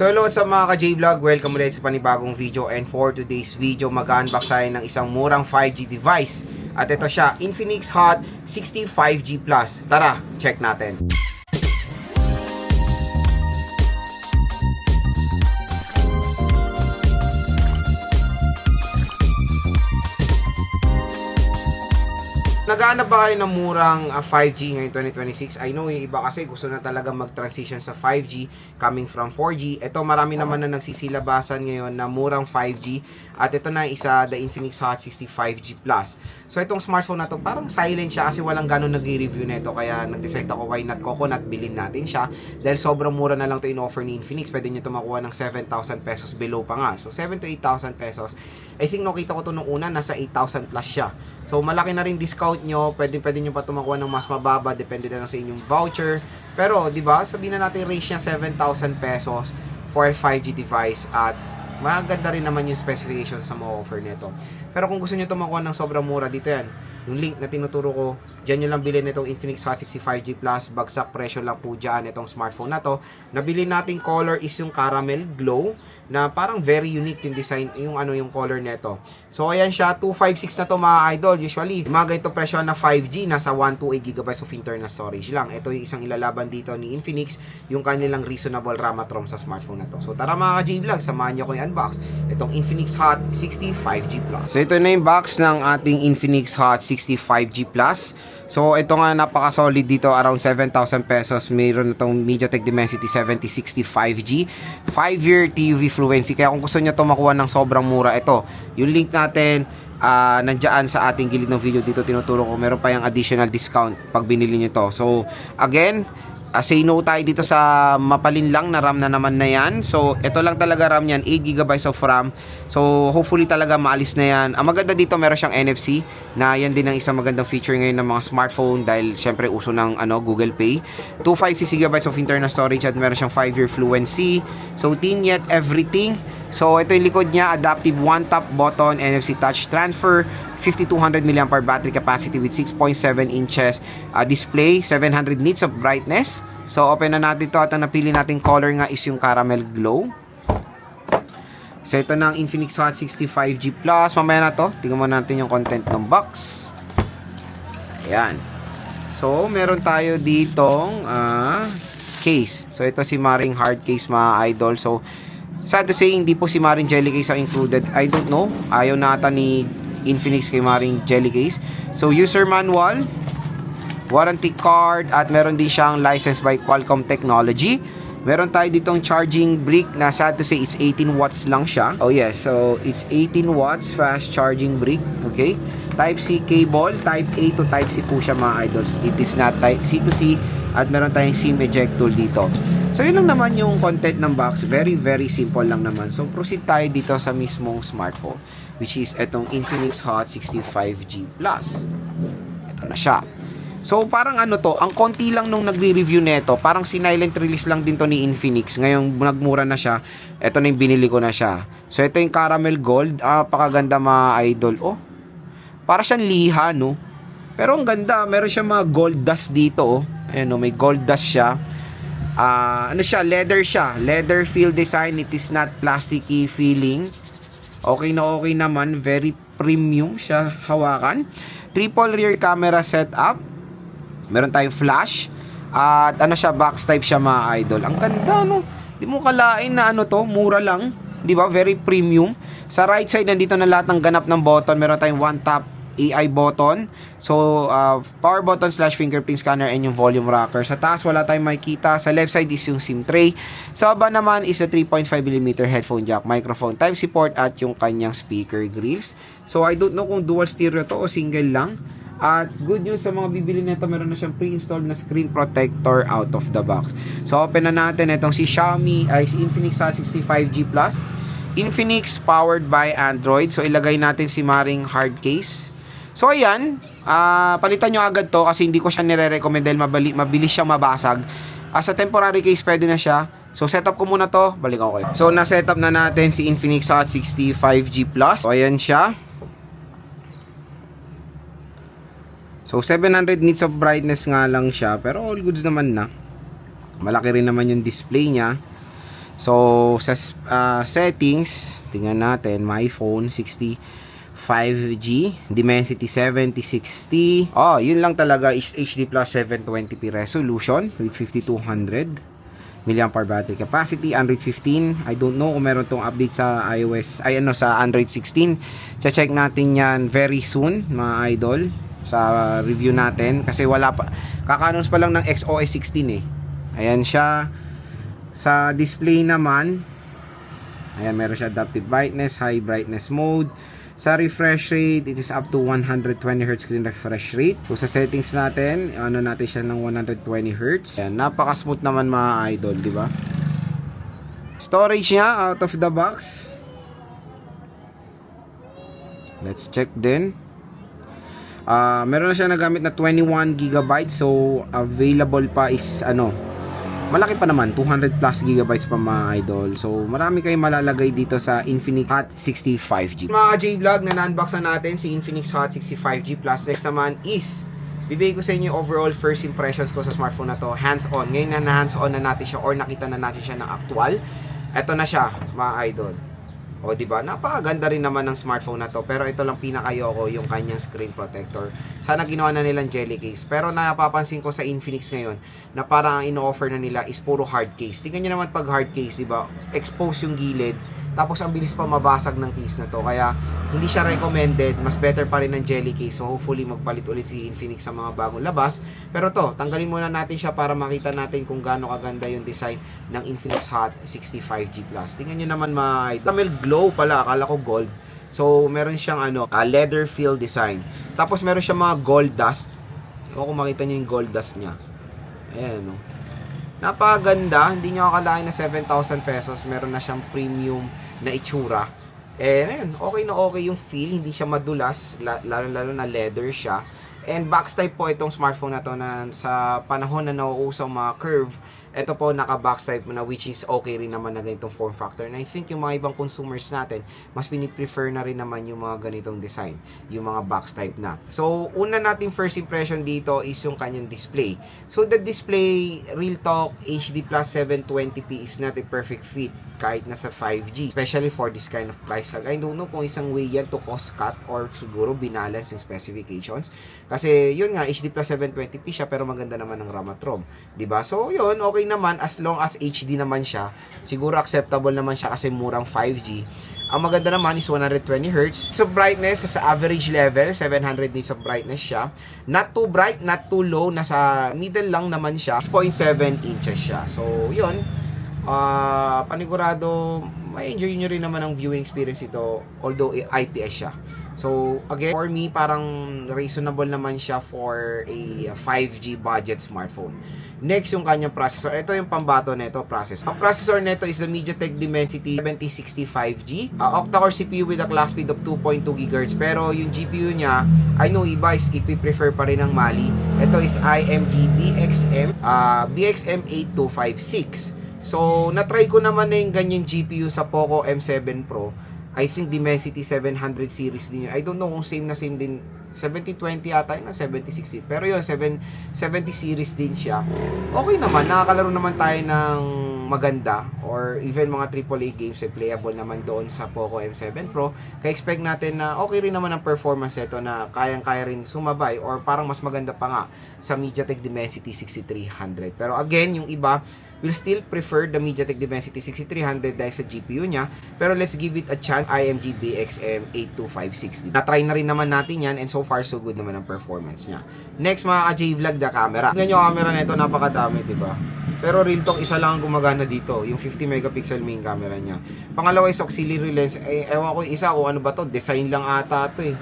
So hello sa mga ka-J-Vlog, welcome ulit sa panibagong video, and for today's video mag-unbox tayo ng isang murang 5G device. At ito siya, Infinix Hot 60 5G Plus. Tara, check natin. Naghahanap ba kayo ng murang 5G ngayong 2026? I know yung iba kasi gusto na talaga mag-transition sa 5G coming from 4G. Ito marami naman na nagsisilabasan ngayon na murang 5G. At ito na isa, the Infinix Hot 60 5G Plus. So itong smartphone na to parang silent siya kasi walang ganun nag-review nito. Kaya nag-decide ako why not coconut, bilhin natin siya. Dahil sobrang mura na lang to in-offer ni Infinix. Pwede nyo ito makuha ng 7,000 pesos below pa nga. So 7 to 8,000 pesos. I think nakita ko to nung una, nasa 8,000 plus siya. So malaki na rin discount nyo, pwede nyo pa tumakuha ng mas mababa, depende na lang sa inyong voucher. Pero, di ba, sabihin na natin range niya 7,000 pesos for a 5G device at maganda rin naman yung specifications sa mga offer nito. Pero kung gusto nyo tumakuha ng sobrang mura, dito yan. Yung link na tinuturo ko, dyan nyo lang bilhin itong Infinix Hot 60 5G Plus. Bagsak presyo lang po dyan itong smartphone na to. Nabili nating color is yung caramel glow na parang very unique yung design, yung color nito. So ayan siya, 256 na to mga idol. Usually, mga ganito presyo na 5G, nasa 128GB of internal storage lang. Ito yung isang ilalaban dito ni Infinix, yung kanilang reasonable RAM at ROM sa smartphone na to. So tara mga ka-J-Vlog, samahan nyo ko i-unbox itong Infinix Hot 60 5G Plus. So ito na yung box ng ating Infinix Hot 60 5G Plus. So ito nga napaka-solid dito, around 7,000 pesos. Mayroon na itong MediaTek Dimensity 7060 5G, 5-year TUV fluency. Kaya kung gusto nyo ito makuha ng sobrang mura, ito yung link natin nandiyan sa ating gilid ng video dito, tinuturo ko. Meron pa yung additional discount pag binili nyo to. So again, say no tayo dito sa mapalin lang na RAM na naman na yan. So ito lang talaga RAM yan, 8GB of RAM. So hopefully talaga maalis na yan. Ang maganda dito, meron siyang NFC na yan din ang isang magandang feature ngayon ng mga smartphone dahil syempre uso ng Google Pay. 256GB of internal storage at meron siyang 5-year fluency. So thin yet everything. So ito yung likod niya, adaptive one tap button, NFC touch transfer, 5200 mAh battery capacity with 6.7 inches display, 700 nits of brightness. So open na natin ito at ang napili nating color nga is yung caramel glow. So ito na ang Infinix Hot 60 5G Plus. Mamaya na to, tingnan mo natin yung content ng box. Ayan. So meron tayo ditong case. So ito si Maring hard case mga idol. So sad to say, hindi po si Maring jelly case ang included. I don't know, ayaw nata ni Infinix kay Maring jelly case. So user manual, warranty card, at meron din siyang license by Qualcomm Technology. Meron tayo ditong charging brick na sad to say it's 18 watts lang siya. Oh yes, so it's 18 watts fast charging brick. Okay, type C cable, type A to type C po siya mga idols. It is not type C to C. At meron tayong SIM eject tool dito. So yun lang naman yung content ng box. Very very simple lang naman. So proceed tayo dito sa mismong smartphone, which is etong Infinix Hot 60 5G Plus. Ito na siya. So parang to, ang konti lang nung nagre-review nito, parang sinilent release lang din to ni Infinix. Ngayon nagmura na siya. Ito na yung binili ko na siya. So ito yung caramel gold, pakaganda mga idol. Oh, para siyang liha, no? Pero ang ganda, meron siyang mga gold dust dito, oh. Ayan, may gold dust siya. Leather siya. Leather feel design, it is not plasticky feeling. Okay na okay naman, very premium siya hawakan. Triple rear camera setup. Meron tayong flash. At box type siya mga idol. Ang ganda, no? Di mo kalain na to, mura lang. Di ba? Very premium. Sa right side, nandito na lahat ng ganap ng button. Meron tayong one tap AI button. So, power button / fingerprint scanner and yung volume rocker. Sa taas, wala tayong makikita. Sa left side is yung SIM tray. Sa baba naman is a 3.5mm headphone jack, microphone, Type-C port at yung kanyang speaker grills. So, I don't know kung dual stereo to o single lang. At good news sa mga bibili nito, meron na siyang pre-installed na screen protector out of the box. So, open na natin itong si Infinix Hot 60 5G Plus. Infinix powered by Android. So, ilagay natin si Maring hard case. So ayan, palitan nyo agad to kasi hindi ko siya nire-recommend dahil mabilis siyang mabasag. Sa temporary case pwede na siya. So setup ko muna to, balik ako kayo. So na-setup na natin si Infinix Hot 60 5G Plus. So ayan siya. So 700 nits of brightness nga lang siya, pero all goods naman na. Malaki rin naman yung display niya. So, sa settings, tingnan natin, my phone 65G, Dimensity 7060. Oh, yun lang talaga is HD plus 720p resolution with 5200 milliampere battery capacity. Android 15, I don't know kung meron tong update sa iOS, sa Android 16. Check natin yan very soon, mga idol, sa review natin, kasi wala pa, kaka-announce pa lang ng XOS 16 eh. Ayan siya. Sa display naman, ayan, meron siya adaptive brightness, high brightness mode. Sa refresh rate, it is up to 120Hz screen refresh rate. So sa settings natin, natin siya ng 120Hz. Ayan, napaka-smooth naman mga idol, di ba? Storage niya out of the box. Let's check din. Meron na siya nagamit na 21GB. So available pa is malaki pa naman, 200 plus gigabytes pa mga idol. So, marami kayong malalagay dito sa Infinix Hot 65G. Mga J-Vlog, na unbox na natin si Infinix Hot 65G Plus. Next naman is, bibigay ko sa inyo overall first impressions ko sa smartphone na to. Hands-on. Ngayon na hands-on na natin siya or nakita na natin siya ng actual. Ito na siya, mga idol. O, diba? Napakaganda rin naman ng smartphone na to. Pero ito lang pinakayoko, yung kanyang screen protector. Sana ginawa na nilang jelly case. Pero napapansin ko sa Infinix ngayon, na parang ang ino-offer na nila is puro hard case. Tingnan nyo naman pag hard case, diba? Expose yung gilid. Tapos ang bilis pa mabasag ng case na to. Kaya hindi siya recommended. Mas better pa rin ng jelly case. So hopefully magpalit ulit si Infinix sa mga bagong labas. Pero to, tanggalin muna natin siya para makita natin kung gaano kaganda yung design ng Infinix Hot 65G Plus. Tingnan nyo naman mga idol. Camel glow pala. Akala ko gold. So meron siyang leather feel design. Tapos meron siyang mga gold dust. Kung makita nyo yung gold dust niya. Ayan napakaganda, hindi nyo akalain na 7,000 pesos, meron na siyang premium na itsura. Ayun, okay na okay yung feel, hindi siya madulas, lalo na leather siya. And box type po itong smartphone na to na sa panahon na nauusang mga curve, ito po naka-box type na, which is okay rin naman na ganitong form factor. And I think yung mga ibang consumers natin, mas piniprefer na rin naman yung mga ganitong design, yung mga box type na. So, una nating first impression dito is yung kanyang display. So, the display, real talk, HD plus 720p is not a perfect fit kahit nasa 5G, especially for this kind of price tag. I don't know kung isang way yan to cost cut or siguro binalance yung specifications. Kasi yun nga, HD plus 720p siya pero maganda naman ang RAM at ROM. Diba? So yun, okay naman as long as HD naman siya. Siguro acceptable naman siya kasi murang 5G. Ang maganda naman is 120Hz. So brightness, sa average level, 700 nits of brightness siya. Not too bright, not too low. Nasa middle lang naman siya. 6.7 inches siya. So yun, panigurado ma-enjoy nyo rin naman ang viewing experience ito, although IPS siya. So again, for me, parang reasonable naman siya for a 5G budget smartphone. Next, yung kanyang processor. Ito yung pambato nito, processor. Ang processor nito is the MediaTek Dimensity 7065G, octa-core CPU with a clock speed of 2.2 GHz. Pero yung GPU niya, I know iba is ipi-prefer pa rin ng Mali. Ito is IMG BXM8256. So, na-try ko naman na yung ganyang GPU sa Poco M7 Pro. I think Dimensity 700 series din yun. I don't know kung same din. 7020 ata yun na 7060. Pero yun, 70 series din siya. Okay naman, nakakalaro naman tayo ng maganda or even mga AAA games ay playable naman doon sa Poco M7 Pro. Kaya expect natin na okay rin naman ang performance nito na kayang-kaya rin sumabay or parang mas maganda pa nga sa MediaTek Dimensity 6300. Pero again, yung iba will still prefer the MediaTek Dimensity 6300 dahil sa GPU niya. Pero let's give it a chance, IMG BXM8256. Na-try na rin naman natin yan and so far so good naman ang performance niya. Next mga ka-J-Vlog, the camera. Tignan nyo ang camera nito, napakadami, diba? Pero real talk, isa lang ang gumagana dito, yung 50 megapixel main camera niya. Pangalawa is auxiliary lens. Ewan ko isa kung ano ba to, design lang ata to eh.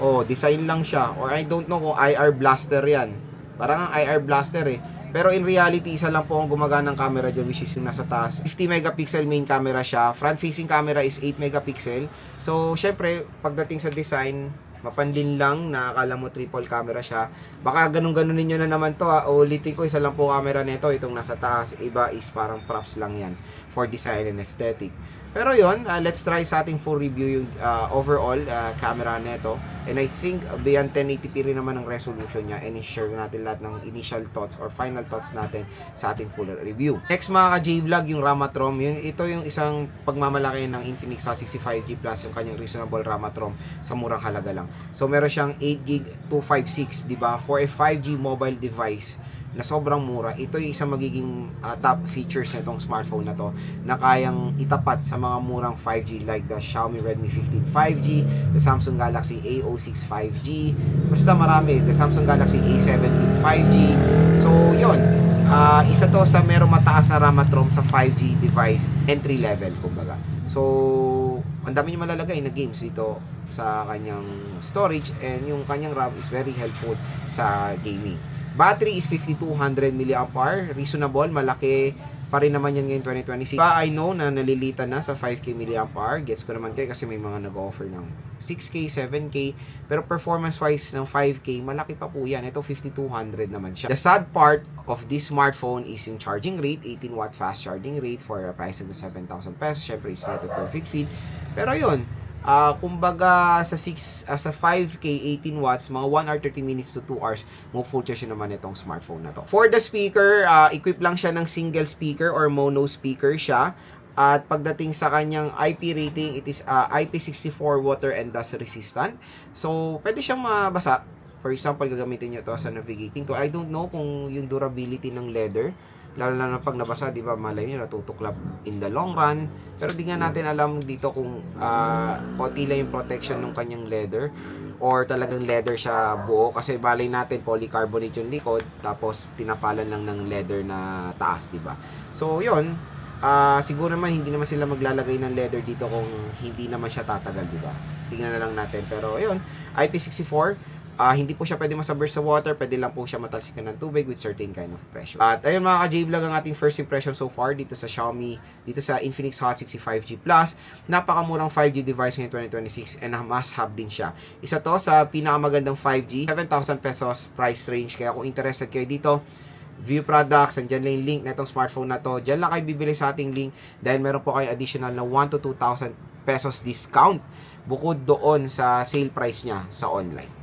Oh, design lang siya. Or I don't know kung IR blaster yan. Parang ang IR blaster eh. Pero in reality, isa lang po ang gumagana ng camera dyan, which is yung nasa taas. 50 megapixel main camera siya. Front-facing camera is 8 megapixel. So, syempre, pagdating sa design, mapanlin lang na akala mo triple camera siya. Baka ganun-ganun ninyo na naman to ha. Ulitin ko, isa lang po camera nito. Itong nasa taas, iba is parang props lang yan for design and aesthetic. Pero yon, let's try sa ating full review yung overall camera nito. And I think beyond 1080p rin naman ang resolution niya, and i-share natin lahat ng initial thoughts or final thoughts natin sa ating full review. Next mga ka-J-Vlog, yung RAM at ROM, ito yung isang pagmamalaki ng Infinix Hot 65G Plus, yung kanyang reasonable RAM at ROM sa murang halaga lang. So meron siyang 8GB 256, di ba? For a 5G mobile device na sobrang mura, ito yung isang magiging top features nitong smartphone na to, na kayang itapat sa mga murang 5G like the Xiaomi Redmi 15 5G, the Samsung Galaxy A06 5G, basta marami, the Samsung Galaxy A17 5G. So yon, isa to sa merong mataas na RAM at ROM sa 5G device, entry level kumbaga. So ang dami niya malalagay na games dito sa kanyang storage, and yung kanyang RAM is very helpful sa gaming. Battery is 5200 mAh, reasonable, malaki pa rin naman yan ngayon 2026. I know na nalilitan na sa 5K mAh, gets ko naman kayo kasi may mga nag-offer ng 6K, 7K, pero performance-wise ng 5K, malaki pa po yan. Ito 5200 naman siya. The sad part of this smartphone is yung charging rate, 18 watt fast charging rate for a price of 7,000 pesos. Syempre, it's not a perfect fit. Pero yun, kumbaga sa 5K 18 watts, mga 1 hour 30 minutes to 2 hours mo full charge naman itong smartphone na to. For the speaker, equip lang siya ng single speaker or mono speaker siya. At pagdating sa kanyang IP rating, it is IP64 water and dust resistant. So pwede siyang mabasa. For example, gagamitin nyo to sa navigating to. I don't know kung yung durability ng leather, lalo na pag nabasa, di ba, malay nyo, natutuklap in the long run. Pero di nga natin alam dito kung konti lang yung protection ng kanyang leather or talagang leather siya buo, kasi balay natin polycarbonate yung likod tapos tinapalan lang ng leather na taas, di ba? So yun, siguro naman hindi naman sila maglalagay ng leather dito kung hindi naman siya tatagal, di ba? Tingnan na lang natin. Pero yun, IP64, hindi po siya pwede masubmerge sa water, pwede lang po siya matalsikan ng tubig with certain kind of pressure. At ayun mga ka-J-Vlog, ang ating first impression so far dito sa Xiaomi, dito sa Infinix Hot 65G Plus. Napakamurang 5G device ngayon 2026, and must have din siya. Isa to sa pinakamagandang 5G, 7,000 pesos price range. Kaya kung interested kayo dito, view products, andyan lang yung link na itong smartphone na to. Diyan lang kayo bibili sa ating link dahil meron po kayo additional na 1 to 2,000 pesos discount bukod doon sa sale price niya sa online.